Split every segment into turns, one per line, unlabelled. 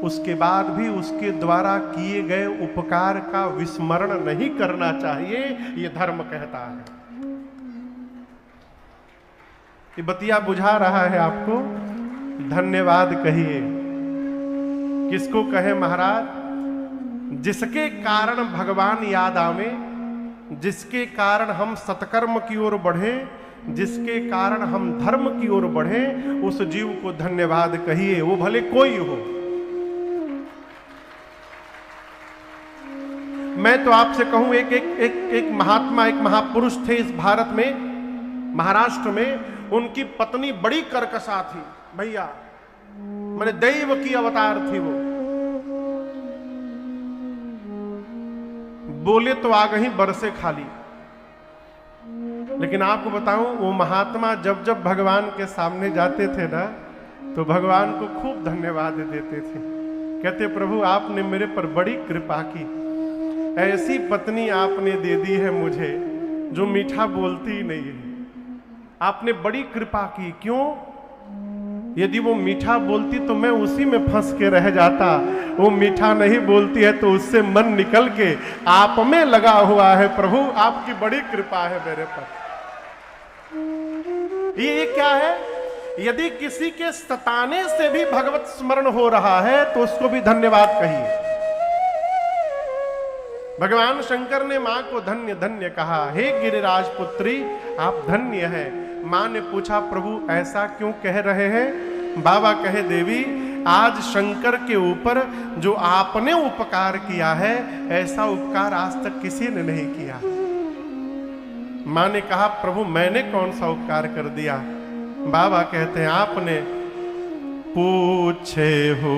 उसके बाद भी उसके द्वारा किए गए उपकार का विस्मरण नहीं करना चाहिए, ये धर्म कहता है। ये बतिया बुझा रहा है आपको? धन्यवाद कहिए। किसको कहे महाराज? जिसके कारण भगवान याद आवे, जिसके कारण हम सत्कर्म की ओर बढ़े, जिसके कारण हम धर्म की ओर बढ़े, उस जीव को धन्यवाद कहिए, वो भले कोई हो। मैं तो आपसे कहूं, एक महात्मा, एक महापुरुष थे इस भारत में, महाराष्ट्र में। उनकी पत्नी बड़ी कर्कशा थी भैया, माने दैव की अवतार थी वो। बोले तो आ गई बरसे खाली। लेकिन आपको बताऊं, वो महात्मा जब जब भगवान के सामने जाते थे ना, तो भगवान को खूब धन्यवाद देते थे। कहते प्रभु आपने मेरे पर बड़ी कृपा की, ऐसी पत्नी आपने दे दी है मुझे जो मीठा बोलती ही नहीं है। आपने बड़ी कृपा की। क्यों? यदि वो मीठा बोलती तो मैं उसी में फंस के रह जाता। वो मीठा नहीं बोलती है तो उससे मन निकल के आप में लगा हुआ है। प्रभु आपकी बड़ी कृपा है मेरे पर। ये क्या है? यदि किसी के सताने से भी भगवत स्मरण हो रहा है तो उसको भी धन्यवाद कहिए। भगवान शंकर ने मां को धन्य धन्य कहा। हे गिरिराज पुत्री आप धन्य हैं। मां ने पूछा प्रभु ऐसा क्यों कह रहे हैं? बाबा कहे देवी आज शंकर के ऊपर जो आपने उपकार किया है, ऐसा उपकार आज तक किसी ने नहीं किया। मां ने कहा प्रभु मैंने कौन सा उपकार कर दिया? बाबा कहते हैं आपने पूछे हो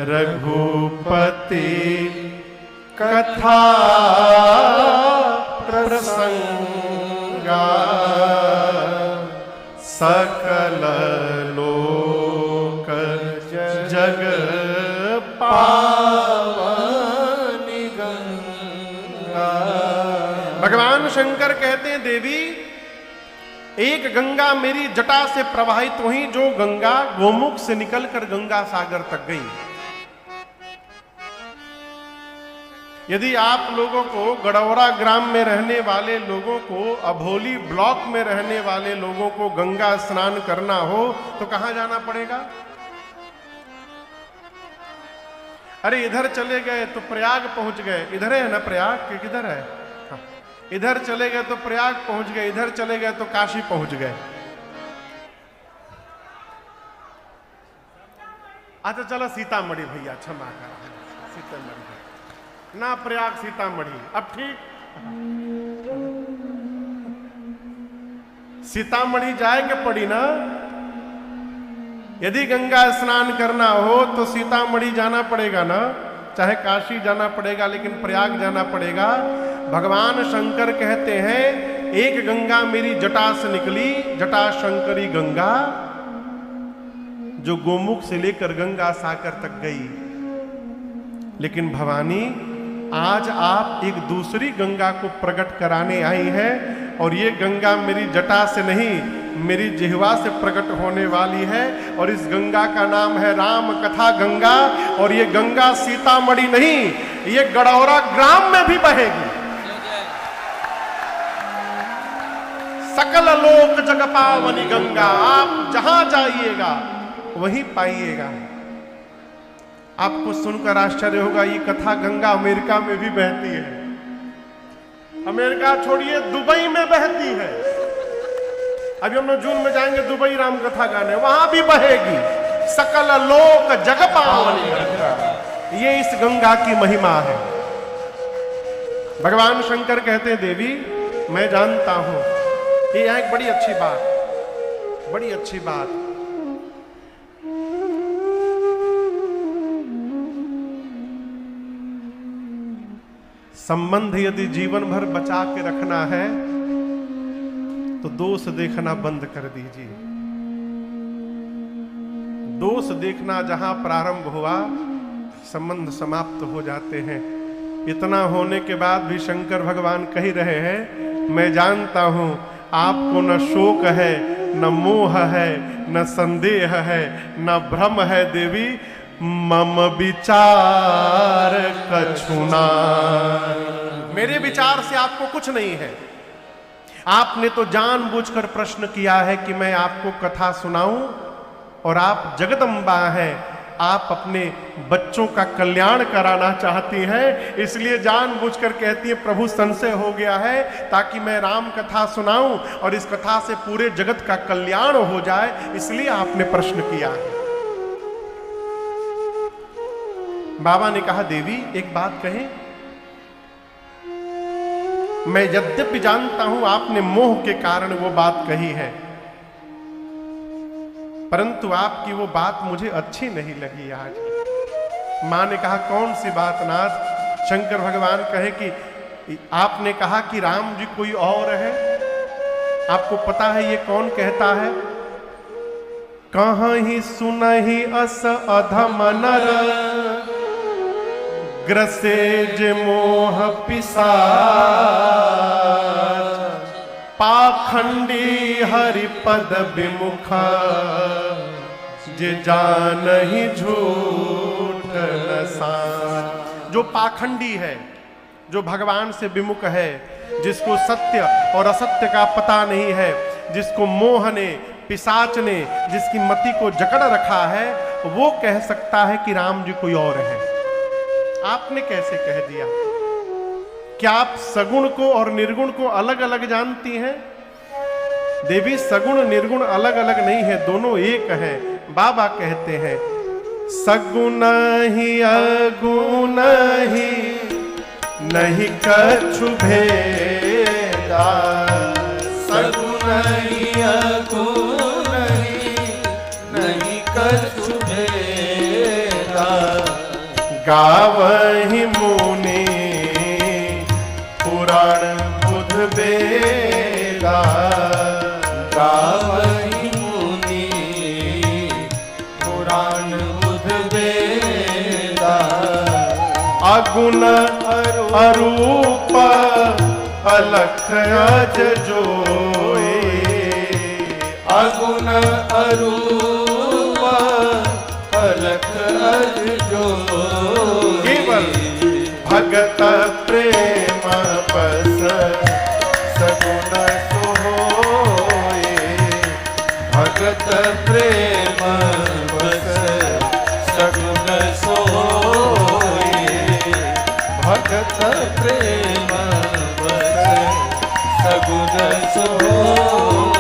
रघुपति कथा प्रसंगा, सकल लोक जग पावनी गंगा। भगवान शंकर कहते हैं देवी एक गंगा मेरी जटा से प्रवाहित हुई, जो गंगा गोमुख से निकलकर गंगा सागर तक गई। यदि आप लोगों को गड़ौरा ग्राम में रहने वाले लोगों को, अभोली ब्लॉक में रहने वाले लोगों को गंगा स्नान करना हो तो कहां जाना पड़ेगा? अरे इधर चले गए तो प्रयाग पहुंच गए। इधर है ना प्रयाग कि किधर है? हाँ। इधर चले गए तो प्रयाग पहुंच गए, इधर चले गए तो काशी पहुंच गए। अच्छा चलो सीतामढ़ी भैया, क्षमा करा, सीतामढ़ी ना प्रयाग सीतामढ़ी। अब ठीक सीतामढ़ी जाएंगे पड़ी ना। यदि गंगा स्नान करना हो तो सीतामढ़ी जाना पड़ेगा ना, चाहे काशी जाना पड़ेगा, लेकिन प्रयाग जाना पड़ेगा। भगवान शंकर कहते हैं एक गंगा मेरी जटा से निकली, जटा शंकरी गंगा, जो गोमुख से लेकर गंगा सागर तक गई। लेकिन भवानी आज आप एक दूसरी गंगा को प्रकट कराने आई है, और ये गंगा मेरी जटा से नहीं मेरी जिह्वा से प्रकट होने वाली है। और इस गंगा का नाम है राम कथा गंगा। और ये गंगा सीतामढ़ी नहीं, ये गड़ौरा ग्राम में भी बहेगी। सकल लोक जग पावनी गंगा, आप जहां जाइएगा वहीं पाइएगा। आपको सुनकर आश्चर्य होगा, ये कथा गंगा अमेरिका में भी बहती है। अमेरिका छोड़िए, दुबई में बहती है। अभी हम लोग जून में जाएंगे दुबई राम कथा गाने, वहां भी बहेगी। सकल लोक जग पावनी गंगा, ये इस गंगा की महिमा है। भगवान शंकर कहते हैं देवी मैं जानता हूं। ये यहां एक बड़ी अच्छी बात, बड़ी अच्छी बात। संबंध यदि जीवन भर बचा के रखना है तो दोष देखना बंद कर दीजिए। दोष देखना जहां प्रारंभ हुआ, संबंध समाप्त हो जाते हैं। इतना होने के बाद भी शंकर भगवान कह रहे हैं मैं जानता हूं आपको न शोक है, न मोह है, न संदेह है, न भ्रम है देवी। मम विचार कछुना। मेरे विचार से आपको कुछ नहीं है। आपने तो जानबूझकर प्रश्न किया है कि मैं आपको कथा सुनाऊं, और आप जगदम्बा हैं, आप अपने बच्चों का कल्याण कराना चाहती हैं, इसलिए जानबूझकर कहती है प्रभु संशय हो गया है ताकि मैं राम कथा सुनाऊं और इस कथा से पूरे जगत का कल्याण हो जाए, इसलिए आपने प्रश्न किया है। बाबा ने कहा देवी एक बात कहें, मैं यद्यपि जानता हूं आपने मोह के कारण वो बात कही है, परंतु आपकी वो बात मुझे अच्छी नहीं लगी आज। मां ने कहा कौन सी बात नाथ? शंकर भगवान कहे कि आपने कहा कि राम जी कोई और है, आपको पता है ये कौन कहता है? कहाँ ही सुनहि अस अधम नर, ग्रसेज मोह पिशाच, पाखंडी हरिपद विमुख, जे जानहि झूठ न साच। जो पाखंडी है, जो भगवान से विमुख है, जिसको सत्य और असत्य का पता नहीं है, जिसको मोह ने, पिशाच ने जिसकी मति को जकड़ रखा है, वो कह सकता है कि राम जी कोई और है। आपने कैसे कह दिया? क्या आप सगुण को और निर्गुण को अलग अलग जानती हैं? देवी सगुण निर्गुण अलग अलग नहीं है, दोनों एक है। बाबा कहते हैं सगुण ही अगुण ही नहीं कछु भेदा,
सगुण ही अगुण ही नहीं कछु भेदा,
गावहि मुनि पुराण बुध बेदा,
गावहि मुनि पुराण बुध बेदा,
अगुण अरूप अलख अज जोए,
अगुण अरूप अलख अज जोए,
केवल भगत प्रेम बस सगुण सोए,
भगत प्रेम बस सगुण सोए, भगत प्रेम बस सगुण सोए।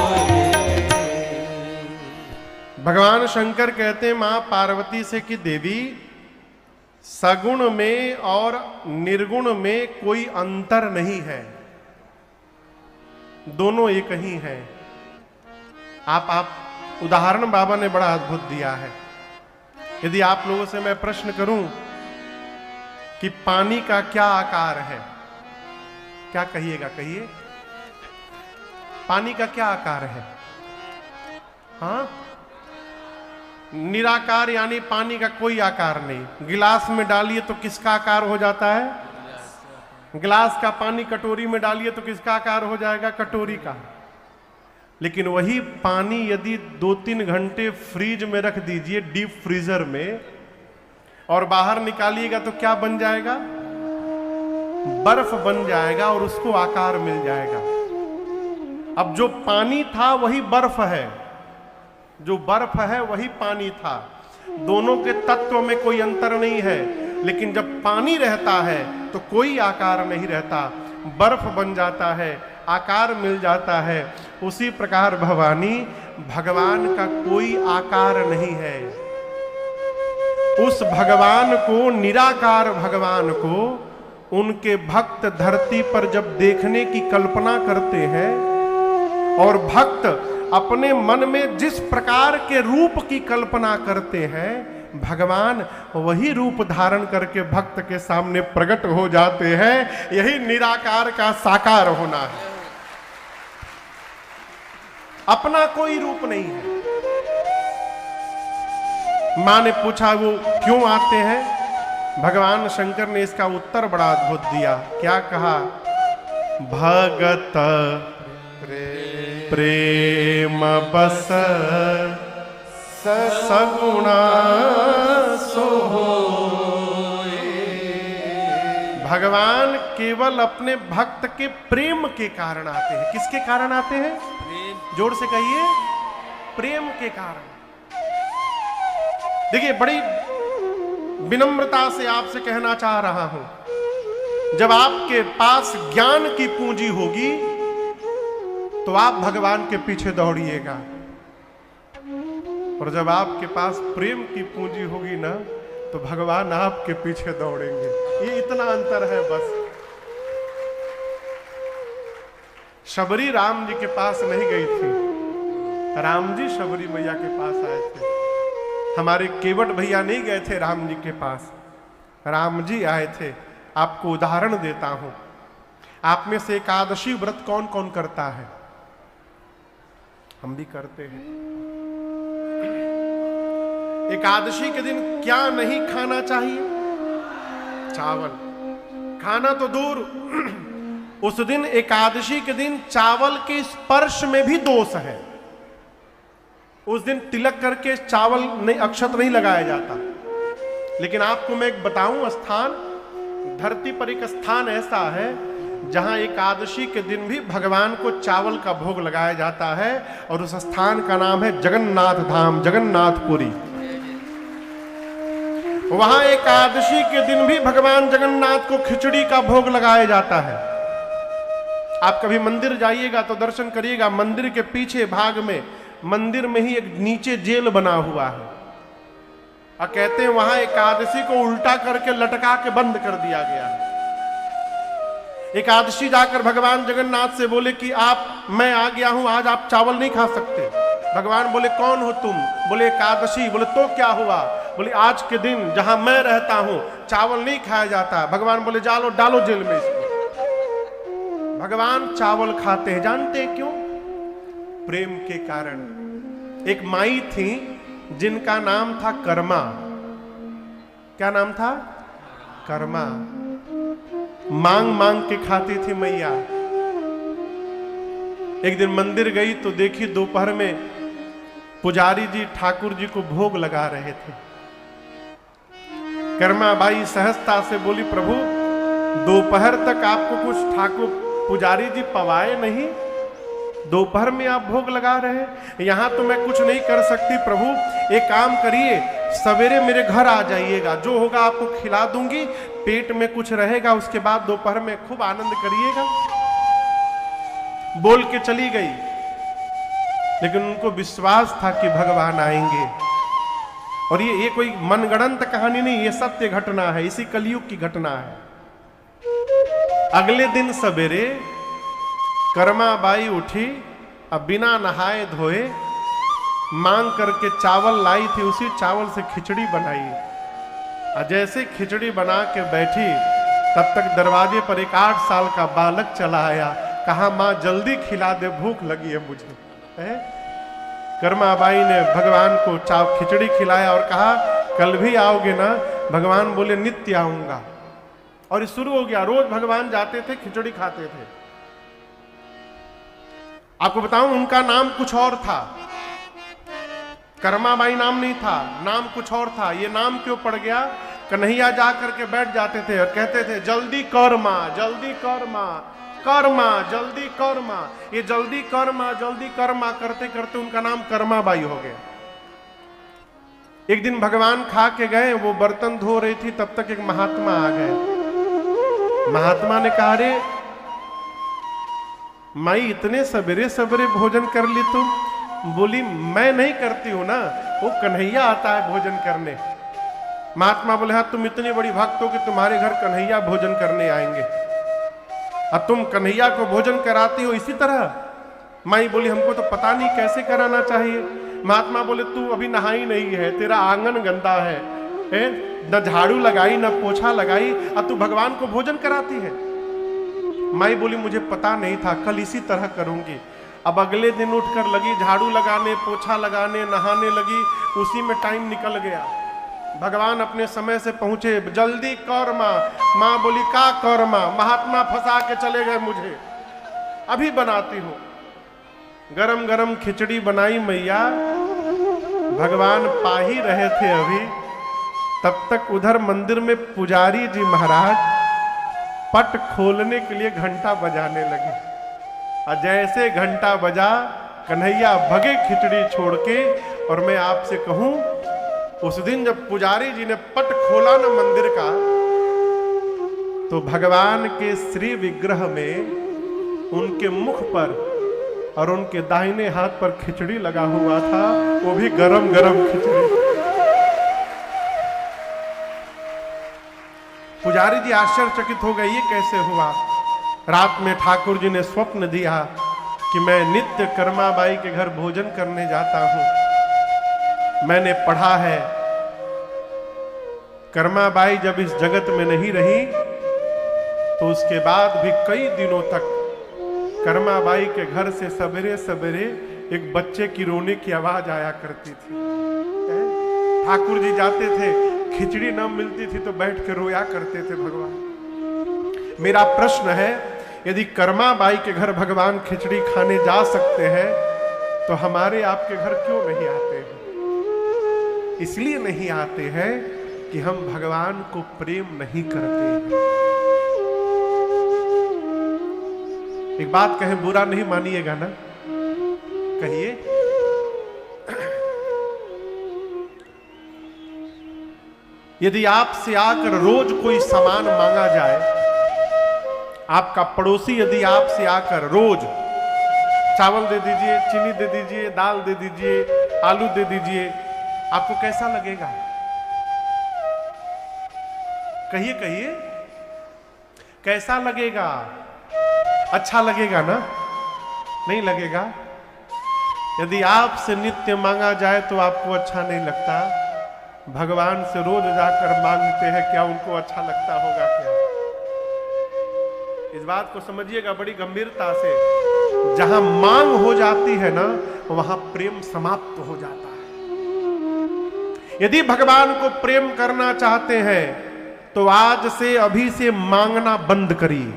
भगवान शंकर कहते हैं मां पार्वती से कि देवी सगुण में और निर्गुण में कोई अंतर नहीं है, दोनों एक ही हैं। आप उदाहरण बाबा ने बड़ा अद्भुत दिया है। यदि आप लोगों से मैं प्रश्न करूं कि पानी का क्या आकार है, क्या कहिएगा? कहिए, पानी का क्या आकार है? हाँ, निराकार, यानी पानी का कोई आकार नहीं। गिलास में डालिए तो किसका आकार हो जाता है? गिलास का पानी कटोरी में डालिए तो किसका आकार हो जाएगा? कटोरी का। लेकिन वही पानी यदि 2-3 घंटे फ्रीज में रख दीजिए, डीप फ्रीजर में, और बाहर निकालिएगा तो क्या बन जाएगा? बर्फ बन जाएगा और उसको आकार मिल जाएगा। अब जो पानी था वही बर्फ है, जो बर्फ है वही पानी था, दोनों के तत्व में कोई अंतर नहीं है। लेकिन जब पानी रहता है तो कोई आकार नहीं रहता, बर्फ बन जाता है, आकार मिल जाता है। उसी प्रकार भवानी, भगवान का कोई आकार नहीं है। उस भगवान को, निराकार भगवान को, उनके भक्त धरती पर जब देखने की कल्पना करते हैं, और भक्त अपने मन में जिस प्रकार के रूप की कल्पना करते हैं, भगवान वही रूप धारण करके भक्त के सामने प्रकट हो जाते हैं। यही निराकार का साकार होना है। अपना कोई रूप नहीं है। मां ने पूछा वो क्यों आते हैं? भगवान शंकर ने इसका उत्तर बड़ा अद्भुत दिया। क्या कहा? भगत प्रेम बस सगुणा सो केवल अपने भक्त के प्रेम के कारण आते हैं। किसके कारण आते हैं?
प्रेम।
जोर से कहिए, प्रेम के कारण। देखिए, बड़ी विनम्रता से आपसे कहना चाह रहा हूं, जब आपके पास ज्ञान की पूंजी होगी तो आप भगवान के पीछे दौड़िएगा, और जब आपके पास प्रेम की पूंजी होगी ना तो भगवान आपके पीछे दौड़ेंगे। ये इतना अंतर है बस। शबरी राम जी के पास नहीं गई थी, राम जी शबरी मैया के पास आए थे। हमारे केवट भैया नहीं गए थे राम जी के पास, राम जी आए थे। आपको उदाहरण देता हूं, आप में से एकादशी व्रत कौन कौन करता है? हम भी करते हैं। एकादशी के दिन क्या नहीं खाना चाहिए? चावल। खाना तो दूर, उस दिन एकादशी के दिन चावल के स्पर्श में भी दोष है। उस दिन तिलक करके चावल नहीं, अक्षत नहीं लगाया जाता। लेकिन आपको मैं एक बताऊं, स्थान, धरती पर एक स्थान ऐसा है जहां एकादशी के दिन भी भगवान को चावल का भोग लगाया जाता है, और उस स्थान का नाम है जगन्नाथ धाम, जगन्नाथपुरी। वहां एकादशी के दिन भी भगवान जगन्नाथ को खिचड़ी का भोग लगाया जाता है। आप कभी मंदिर जाइएगा तो दर्शन करिएगा, मंदिर के पीछे भाग में, मंदिर में ही एक नीचे जेल बना हुआ है, और कहते हैं वहां एकादशी को उल्टा करके लटका के बंद कर दिया गया है। एकादशी जाकर भगवान जगन्नाथ से बोले कि मैं आ गया हूं, आज आप चावल नहीं खा सकते। भगवान बोले कौन हो तुम? बोले एकादशी। बोले तो क्या हुआ? बोले आज के दिन जहां मैं रहता हूं चावल नहीं खाया जाता। भगवान बोले जालो, डालो जेल में इसको। भगवान चावल खाते हैं, जानते हैं क्यों? प्रेम के कारण। एक माई थी जिनका नाम था कर्मा। क्या नाम था? कर्मा। मांग मांग के खाती थी मैया। एक दिन मंदिर गई तो देखी दोपहर में पुजारी जी ठाकुर जी को भोग लगा रहे थे। कर्मा बाई सहजता से बोली, प्रभु दोपहर तक आपको कुछ ठाकुर पुजारी जी पवाए नहीं, दोपहर में आप भोग लगा रहे हैं? यहां तो मैं कुछ नहीं कर सकती प्रभु, एक काम करिए, सवेरे मेरे घर आ जाइएगा, जो होगा आपको खिला दूंगी, पेट में कुछ रहेगा, उसके बाद दोपहर में खूब आनंद करिएगा। बोल के चली गई, लेकिन उनको विश्वास था कि भगवान आएंगे। और ये कोई मनगढ़ंत कहानी नहीं, ये सत्य घटना है, इसी कलयुग की घटना है। अगले दिन सवेरे कर्मा बाई उठी, अब बिना नहाए धोए मांग करके चावल लाई थी, उसी चावल से खिचड़ी बनाई। और जैसे खिचड़ी बना के बैठी, तब तक दरवाजे पर एक 8 साल का बालक चला आया, कहा मां जल्दी खिला दे, भूख लगी है मुझे। कर्मा बाई ने भगवान को खिचड़ी खिलाया और कहा कल भी आओगे ना? भगवान बोले नित्य आऊंगा। और ये शुरू हो गया, रोज भगवान जाते थे, खिचड़ी खाते थे। आपको बताऊं, उनका नाम कुछ और था, कर्मा बाई नाम नहीं था, नाम कुछ और था। ये नाम क्यों पड़ गया? कन्हैया जा करके बैठ जाते थे और कहते थे जल्दी कर मां, जल्दी कर मां, कर मां, जल्दी कर मां। ये जल्दी कर मां करते करते उनका नाम कर्मा बाई हो गया। एक दिन भगवान खा के गए, वो बर्तन धो रही थी, तब तक एक महात्मा आ गए। महात्मा ने कहा रे माई, इतने सवेरे सवेरे भोजन कर ली तुम? बोली मैं नहीं करती हूं ना, वो कन्हैया आता है भोजन करने। महात्मा बोले हाँ, तुम इतनी बड़ी भक्त हो कि तुम्हारे घर कन्हैया भोजन करने आएंगे, अब तुम कन्हैया को भोजन कराती हो इसी तरह? माई बोली हमको तो पता नहीं कैसे कराना चाहिए। महात्मा बोले तू अभी नहाई नहीं है, तेरा आंगन गंदा है, न झाड़ू लगाई न पोछा लगाई, अब तू भगवान को भोजन कराती है। माई बोली मुझे पता नहीं था, कल इसी तरह करूंगी। अब अगले दिन उठकर लगी झाड़ू लगाने, पोछा लगाने, नहाने लगी, उसी में टाइम निकल गया। भगवान अपने समय से पहुंचे, जल्दी कर मां। मां बोली का कर मां? महात्मा फंसा के चले गए मुझे, अभी बनाती हूं। गरम गरम खिचड़ी बनाई मैया, भगवान पा ही रहे थे अभी, तब तक उधर मंदिर में पुजारी जी महाराज पट खोलने के लिए घंटा बजाने लगे। और जैसे घंटा बजा, कन्हैया भगे खिचड़ी छोड़ के। और मैं आपसे कहूं, उस दिन जब पुजारी जी ने पट खोला ना मंदिर का, तो भगवान के श्री विग्रह में उनके मुख पर और उनके दाहिने हाथ पर खिचड़ी लगा हुआ था, वो भी गरम गरम खिचड़ी। पुजारी जी आश्चर्यचकित हो गए, ये कैसे हुआ। रात में ठाकुर जी ने स्वप्न दिया कि मैं नित्य कर्माबाई के घर भोजन करने जाता हूं। मैंने पढ़ा है, कर्माबाई जब इस जगत में नहीं रही तो उसके बाद भी कई दिनों तक कर्माबाई के घर से सवेरे सवेरे एक बच्चे की रोने की आवाज आया करती थी। ठाकुर जी जाते थे, खिचड़ी न मिलती थी तो बैठ के रोया करते थे भगवान। मेरा प्रश्न है, यदि कर्माबाई के घर भगवान खिचड़ी खाने जा सकते हैं तो हमारे आपके घर क्यों नहीं आते हैं? इसलिए नहीं आते हैं कि हम भगवान को प्रेम नहीं करते हैं। एक बात कहें, बुरा नहीं मानिएगा ना, कहिए। यदि आपसे आकर रोज कोई सामान मांगा जाए, आपका पड़ोसी यदि आपसे आकर रोज चावल दे दीजिए, चीनी दे दीजिए, दाल दे दीजिए, आलू दे दीजिए, आपको कैसा लगेगा? कहिए कहिए, कैसा लगेगा? अच्छा लगेगा ना? नहीं लगेगा। यदि आपसे नित्य मांगा जाए तो आपको अच्छा नहीं लगता। भगवान से रोज जाकर मांगते हैं, क्या उनको अच्छा लगता होगा क्या? इस बात को समझिएगा बड़ी गंभीरता से। जहां मांग हो जाती है ना, वहां प्रेम समाप्त हो जाता है। यदि भगवान को प्रेम करना चाहते हैं तो आज से, अभी से मांगना बंद करिए।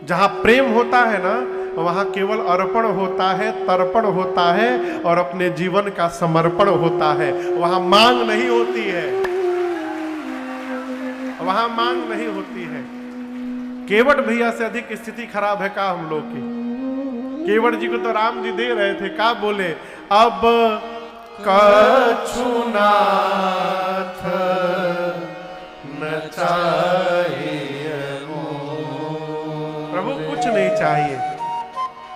जहां प्रेम होता है ना, वहां केवल अर्पण होता है, तर्पण होता है और अपने जीवन का समर्पण होता है। वहां मांग नहीं होती है, वहां मांग नहीं होती है। केवट भैया से अधिक स्थिति खराब है का हम लोग की? केवट जी को तो राम जी दे रहे थे, का बोले, अब कछु नाथ न चाहिए, प्रभु कुछ नहीं चाहिए,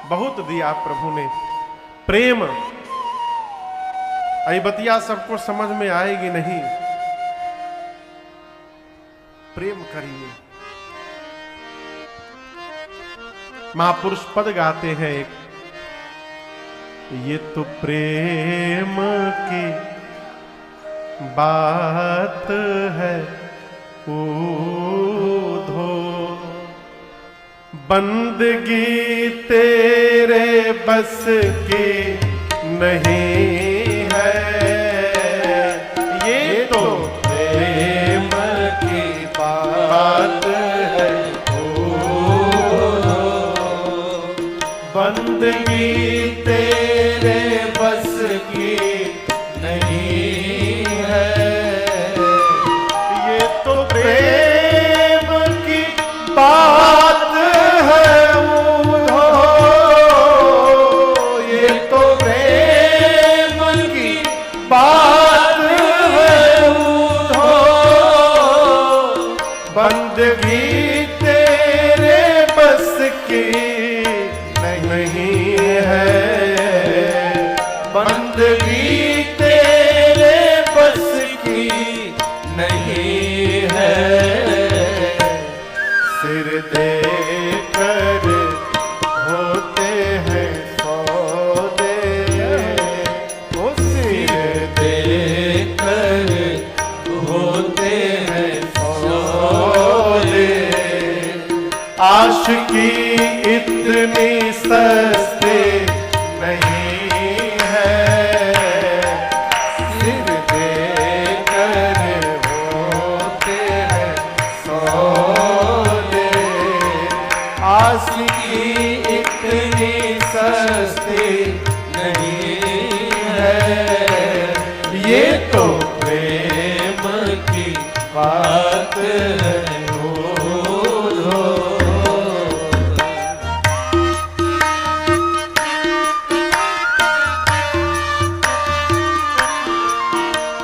बहुत दिया प्रभु ने। प्रेम, आई बतिया सबको समझ में आएगी नहीं। प्रेम करिए। महापुरुष पद गाते हैं एक, ये तो प्रेम की बात है ऊधो, बंदगी तेरे बस की नहीं है। ये तो प्रेम की बात है ऊधो, बंदगी तेरे बस की नहीं है। ये तो प्रेम की बात है ऊधो, ये तो प्रेम की बात है ऊधो, बंदगी तेरे बस की नहीं है। बंदगी तेरे बस की नहीं है। सिर दे कर होते हैं सौदे, ओ सिर दे कर होते हैं सौदे, आशिकी इतनी सस्ते नहीं है। सिर दे कर होते हैं सौदे, आशिकी इतनी सस्ती नहीं है। ये तो प्रेम की बात
है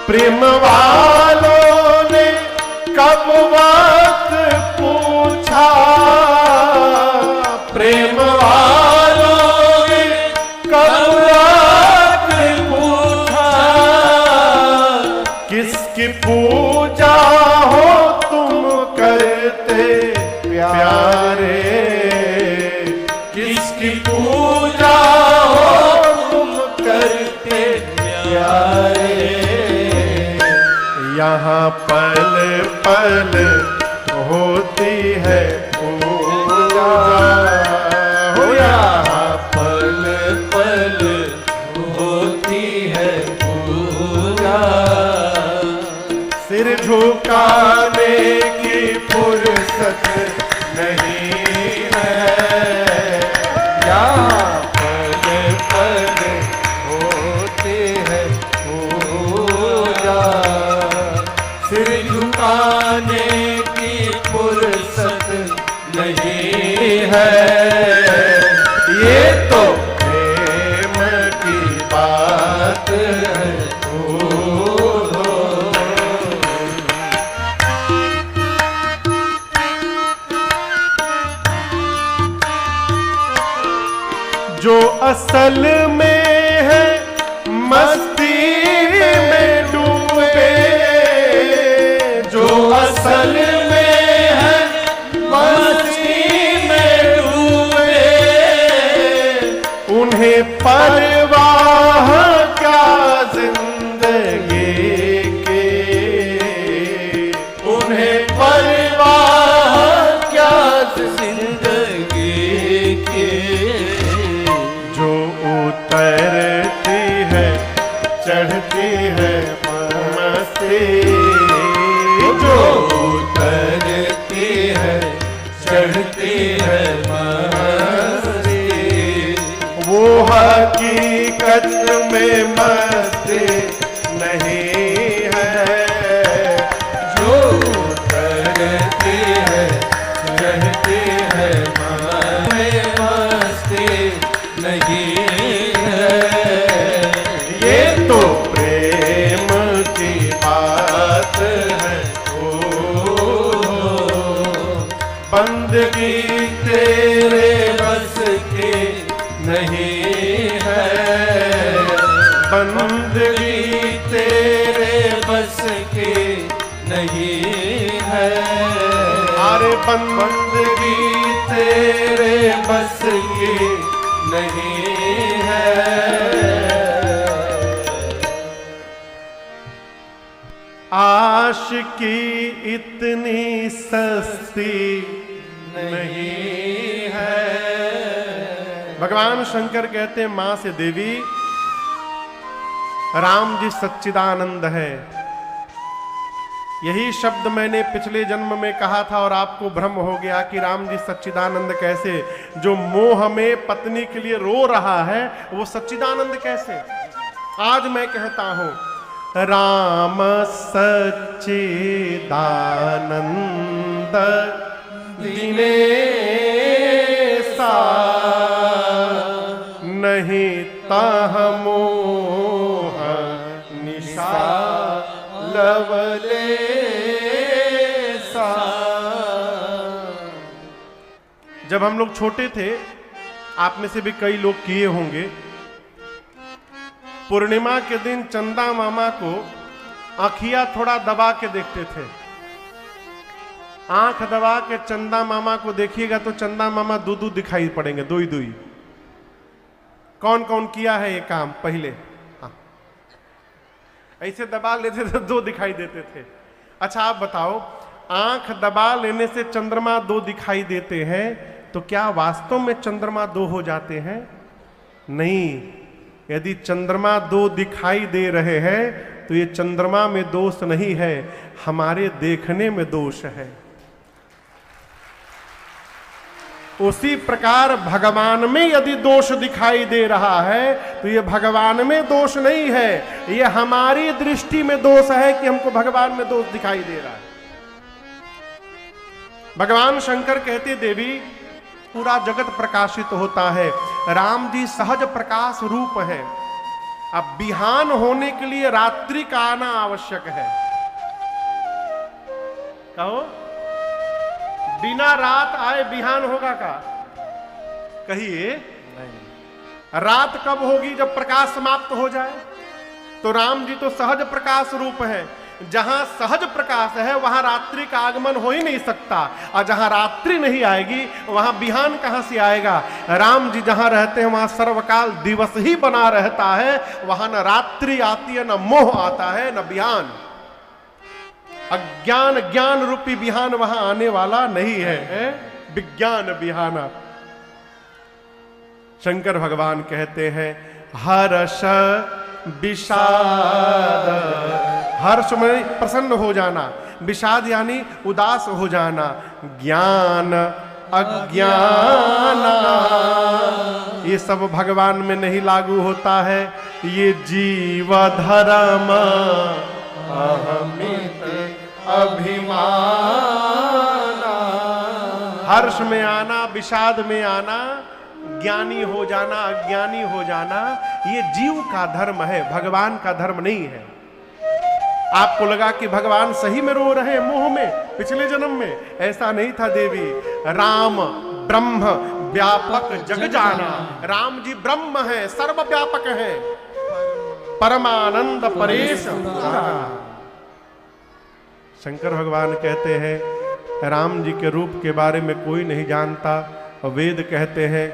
प्रेम वालों ने कब वक्त पूछा, प्रेम वालों ने कब वक्त पूछा, किसकी पूजा हो तुम करते प्यारे, किसकी पूजा हो तुम करते प्यारे। यहाँ पल पल होती है पूजा, हो यहाँ
पल पल होती है पूजा,
सिर झुकाने की फुर्सत नहीं है।
यहाँ पल पल होती है पूजा, सिर झुकाने की फुर्सत नहीं है। ये तो प्रेम की बात है।
जो असल में है मस्ती में डूबे, जो असल में है मस्ती में डूबे, उन्हें परवाह क्या जिंदगी की, उन्हें परवाह क्या जिंदगी की। जो उतरती है चढ़ती है मस्ती,
जो उतरती है चढ़ती है मस्ती,
वो हकीकत में मस्ती नहीं है।
जो उतरती है चढ़ती है मस्ती नहीं है।
ये तो प्रेम की बात है।
बंदगी तेरे बस की नहीं है,
बंदगी
तेरे बस की नहीं है।
अरे
बंदगी तेरे बस की नहीं है।
आशिकी इतनी सस्ती नहीं है। भगवान शंकर कहते हैं मां से देवी राम जी सच्चिदानंद है। यही शब्द मैंने पिछले जन्म में कहा था और आपको भ्रम हो गया कि राम जी सच्चिदानंद कैसे, जो मोह में पत्नी के लिए रो रहा है वो सच्चिदानंद कैसे। आज मैं कहता हूं राम सच्चिदानंद दिनेसा, नहीं तह मोह निशा लवलेसा। जब हम लोग छोटे थे, आप में से भी कई लोग किए होंगे, पूर्णिमा के दिन चंदा मामा को आँखिया थोड़ा दबा के देखते थे। आंख दबा के चंदा मामा को देखिएगा तो चंदा मामा दो दो दिखाई पड़ेंगे, दो ही दो ही। कौन कौन किया है ये काम पहले? हाँ, ऐसे दबा लेते थे दो दिखाई देते थे। अच्छा आप बताओ, आंख दबा लेने से चंद्रमा दो दिखाई देते हैं तो क्या वास्तव में चंद्रमा दो हो जाते हैं? नहीं। यदि चंद्रमा दो दिखाई दे रहे हैं तो ये चंद्रमा में दोष नहीं है, हमारे देखने में दोष है। उसी प्रकार भगवान में यदि दोष दिखाई दे रहा है तो ये भगवान में दोष नहीं है, ये हमारी दृष्टि में दोष है कि हमको भगवान में दोष दिखाई दे रहा है। भगवान शंकर कहते देवी पूरा जगत प्रकाशित होता है, राम जी सहज प्रकाश रूप है। अब बिहान होने के लिए रात्रि का आना आवश्यक है। कहो बिना रात आए बिहान होगा का? कहिए रात कब होगी? जब प्रकाश समाप्त हो जाए। तो राम जी तो सहज प्रकाश रूप है। जहां सहज प्रकाश है वहां रात्रि का आगमन हो ही नहीं सकता, और जहां रात्रि नहीं आएगी वहां बिहान कहां से आएगा? राम जी जहां रहते हैं वहां सर्वकाल दिवस ही बना रहता है, वहां न रात्रि आती है, न मोह आता है, न बिहान। अज्ञान ज्ञान रूपी बिहान वहां आने वाला नहीं है, विज्ञान बिहाना। शंकर भगवान कहते हैं हर्ष विषाद, हर्ष में प्रसन्न हो जाना, विषाद यानी उदास हो जाना, ज्ञान अज्ञान ये सब भगवान में नहीं लागू होता है। ये जीव धर्म अहमित अभिमान, हर्ष में आना, विषाद में आना, ज्ञानी हो जाना, अज्ञानी हो जाना, ये जीव का धर्म है, भगवान का धर्म नहीं है। आपको लगा कि भगवान सही में रो रहे हैं मोह में पिछले जन्म में, ऐसा नहीं था देवी। राम ब्रह्म व्यापक जग जाना, राम जी ब्रह्म है, सर्वव्यापक है, परमानंद परेश। शंकर भगवान कहते हैं राम जी के रूप के बारे में कोई नहीं जानता। वेद कहते हैं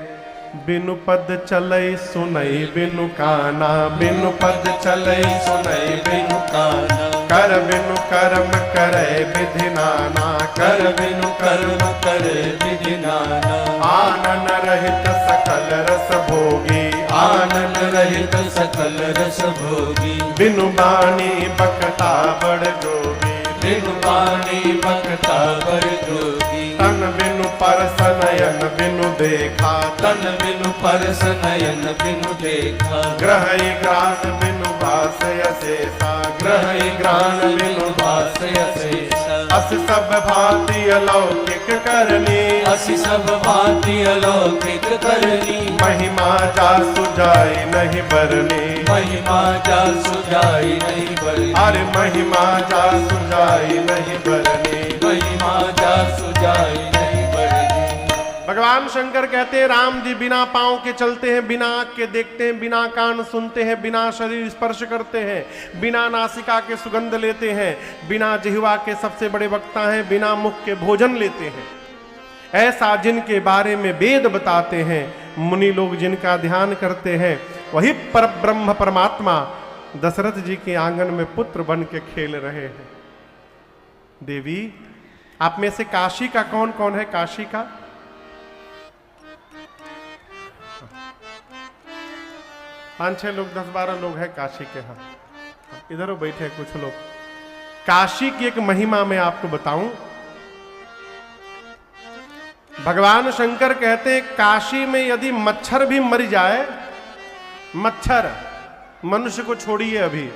बिनु पद चलई सुनई बिनु काना, बिनु पद चलई सुनई बिनु काना, कर बिनु कर्म करे विधि नाना, कर बिनु कर्म करे विधि नाना, आनन रहित सकल रस भोगी, आनन रहित सकल रस भोगी, बिनु बाणी बकता बड़ जोगी, बिनु बाणी बकता बड़ जोगी, तन बिनु परस नयन बिनु देखा, तन बिनु परस नयन बिनु देखा, ग्रह ग्रास बिनु भास अशेषा, ग्रह ग्रास बिनु भास अशेषा, अस सब भांति अलौकिक करनी, अस सब भांति अलौकिक करनी, महिमा जा सुजाई नहीं बरनी, महिमा जा सुजाई नहीं बरनी, अरे महिमा जा सुजाई नहीं बरनी, महिमा जा सुजाई नहीं बरनी। भगवान शंकर कहते हैं राम जी बिना पांव के चलते हैं, बिना आंख के देखते हैं, बिना कान सुनते हैं, बिना शरीर स्पर्श करते हैं, बिना नासिका के सुगंध लेते हैं, बिना जिह्वा के सबसे बड़े वक्ता हैं, बिना मुख के भोजन लेते हैं। ऐसा जिनके बारे में वेद बताते हैं, मुनि लोग जिनका ध्यान करते हैं, वही पर ब्रह्म परमात्मा दशरथ जी के आंगन में पुत्र बन के खेल रहे हैं। देवी आप में से काशी का कौन कौन है? काशी का 5-6 लोग, 10-12 लोग हैं काशी के। हाँ इधर बैठे हैं कुछ लोग। काशी की एक महिमा मैं आपको बताऊं। भगवान शंकर कहते हैं काशी में यदि मच्छर भी मर जाए, मच्छर मनुष्य को छोड़िए अभी,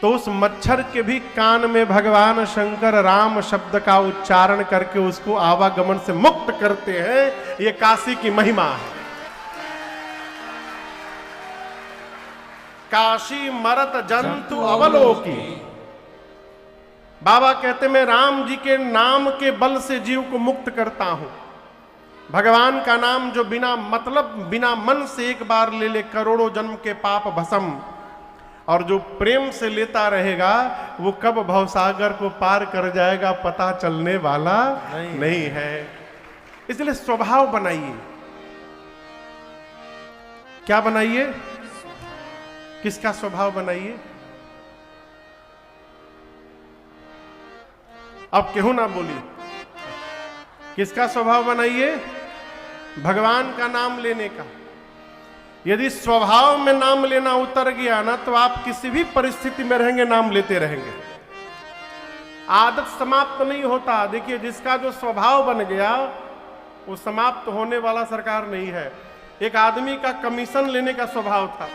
तो उस मच्छर के भी कान में भगवान शंकर राम शब्द का उच्चारण करके उसको आवागमन से मुक्त करते हैं। ये काशी की महिमा है। काशी मरत जंतु अवलोकी। बाबा कहते मैं राम जी के नाम के बल से जीव को मुक्त करता हूं। भगवान का नाम जो बिना मतलब बिना मन से एक बार ले ले करोड़ों जन्म के पाप भस्म, और जो प्रेम से लेता रहेगा वो कब भवसागर को पार कर जाएगा पता चलने वाला नहीं है। इसलिए स्वभाव बनाइए। क्या बनाइए? किसका स्वभाव बनाइए? अब क्यों ना बोली? किसका स्वभाव बनाइए? भगवान का नाम लेने का। यदि स्वभाव में नाम लेना उतर गया ना, तो आप किसी भी परिस्थिति में रहेंगे नाम लेते रहेंगे। आदत समाप्त नहीं होता। देखिए जिसका जो स्वभाव बन गया वो समाप्त होने वाला सरकार नहीं है। एक आदमी का कमीशन लेने का स्वभाव था,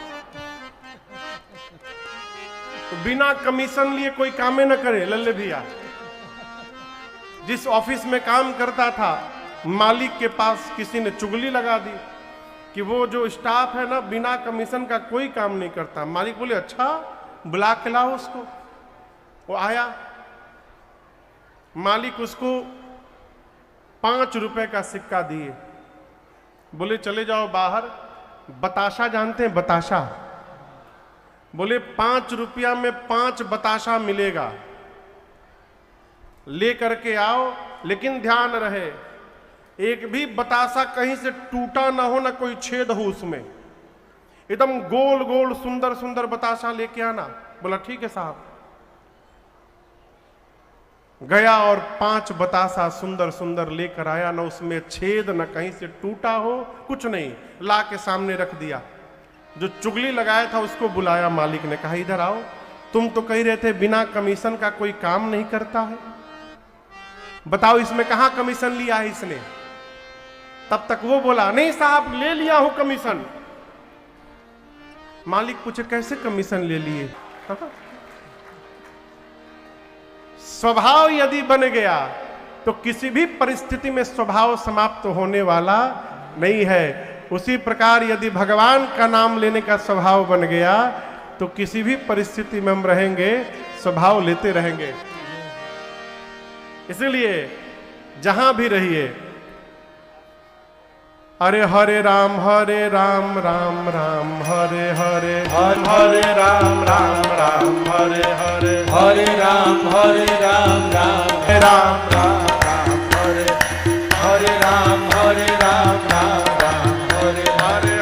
तो बिना कमीशन लिए कोई कामे न करे। लल्ले भैया जिस ऑफिस में काम करता था, मालिक के पास किसी ने चुगली लगा दी कि वो जो स्टाफ है ना, बिना कमीशन का कोई काम नहीं करता। मालिक बोले अच्छा, बुला के लाओ उसको। वो आया, मालिक उसको 5 रुपए का सिक्का दिए, बोले चले जाओ बाहर, बताशा जानते हैं बताशा? बोले 5 रुपया में 5 बताशा मिलेगा, ले करके आओ, लेकिन ध्यान रहे एक भी बतासा कहीं से टूटा ना हो, ना कोई छेद हो उसमें, एकदम गोल गोल सुंदर सुंदर बतासा लेके आना। बोला ठीक है साहब। गया और 5 बतासा सुंदर सुंदर लेकर आया, ना उसमें छेद ना कहीं से टूटा हो, कुछ नहीं, ला के सामने रख दिया। जो चुगली लगाया था उसको बुलाया, मालिक ने कहा इधर आओ, तुम तो कह रहे थे बिना कमीशन का कोई काम नहीं करता है, बताओ इसमें कहां कमीशन लिया है इसने? तब तक वो बोला नहीं साहब ले लिया हूं कमीशन। मालिक पूछे कैसे कमीशन ले लिए? स्वभाव यदि बन गया तो किसी भी परिस्थिति में स्वभाव समाप्त होने वाला नहीं है। उसी प्रकार यदि भगवान का नाम लेने का स्वभाव बन गया तो किसी भी परिस्थिति में हम रहेंगे, स्वभाव लेते रहेंगे। इसलिए जहां भी रहिए, हरे हरे राम राम राम हरे हरे, हरे राम राम हरे हरे,
हरे राम राम
राम
हरे हरे राम हरे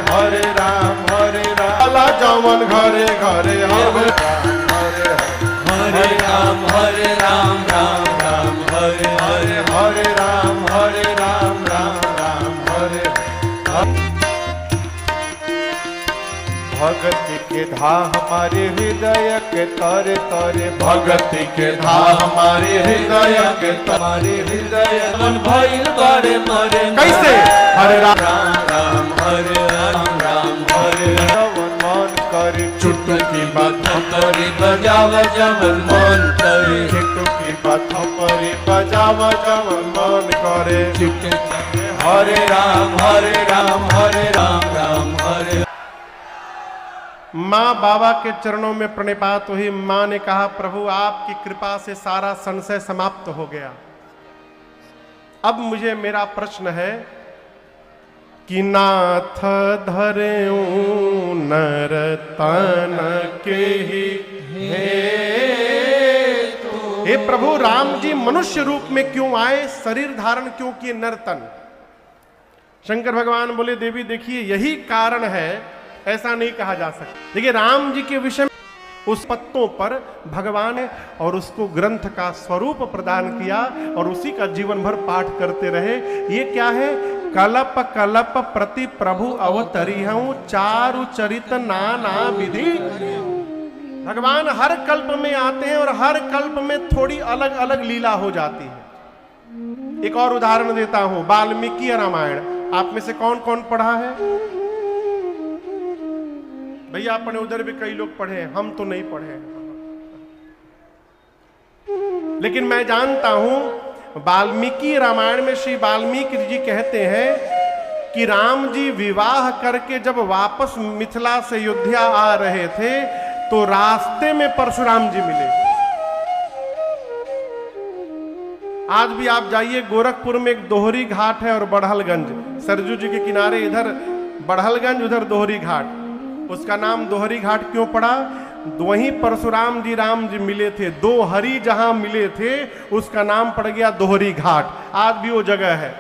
हरे राम
अला जवन घरे घरे हरे
हरे राम हरे हरे राम हरे। भक्ति के धा हमारे हृदय के तरे तरे,
भक्ति के धा हमारे हृदय के
हमारे हृदय मन भइल करे मरे।
कैसे? हरे राम
राम हरे जवन मन करे,
चुटकी बात
करे बजाव जवन मन करे,
चुटकी बात परी बजाव जवन मन करे।
हरे राम राम हरे।
माँ बाबा के चरणों में प्रणिपात हुई। माँ ने कहा प्रभु आपकी कृपा से सारा संशय समाप्त हो गया। अब मुझे मेरा प्रश्न है कि नाथ धरेऊ नर तन के ही हे प्रभु, राम जी मनुष्य रूप में क्यों आए, शरीर धारण क्यों किए नर्तन? शंकर भगवान बोले देवी देखिए यही कारण है, ऐसा नहीं कहा जा सकता। देखिए राम जी के विषय में उस पत्तों पर भगवान ने और उसको ग्रंथ का स्वरूप प्रदान किया और उसी का जीवन भर पाठ करते रहे। ये क्या है? कलप कलप प्रति प्रभु अवतरिहूं, चारु चरित नाना विधि। भगवान हर कल्प में आते हैं और हर कल्प में थोड़ी अलग अलग लीला हो जाती है। एक और उदाहरण देता हूं, वाल्मीकि रामायण आप में से कौन कौन पढ़ा है? भैया अपने उधर भी कई लोग पढ़े हैं, हम तो नहीं पढ़े हैं। लेकिन मैं जानता हूं वाल्मीकि रामायण में श्री वाल्मीकि जी कहते हैं कि राम जी विवाह करके जब वापस मिथिला से अयोध्या आ रहे थे तो रास्ते में परशुराम जी मिले। आज भी आप जाइए गोरखपुर में एक दोहरी घाट है और बढ़लगंज, सरजू जी के किनारे इधर बढ़लगंज उधर दोहरी घाट। उसका नाम दोहरी घाट क्यों पड़ा? वहीं परशुराम जी राम जी मिले थे, दो हरि जहां मिले थे उसका नाम पड़ गया दोहरी घाट। आज भी वो जगह है।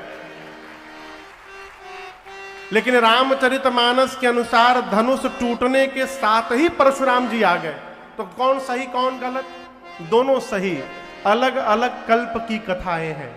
लेकिन रामचरितमानस के अनुसार धनुष टूटने के साथ ही परशुराम जी आ गए। तो कौन सही कौन गलत? दोनों सही। अलग अलग कल्प की कथाएं हैं।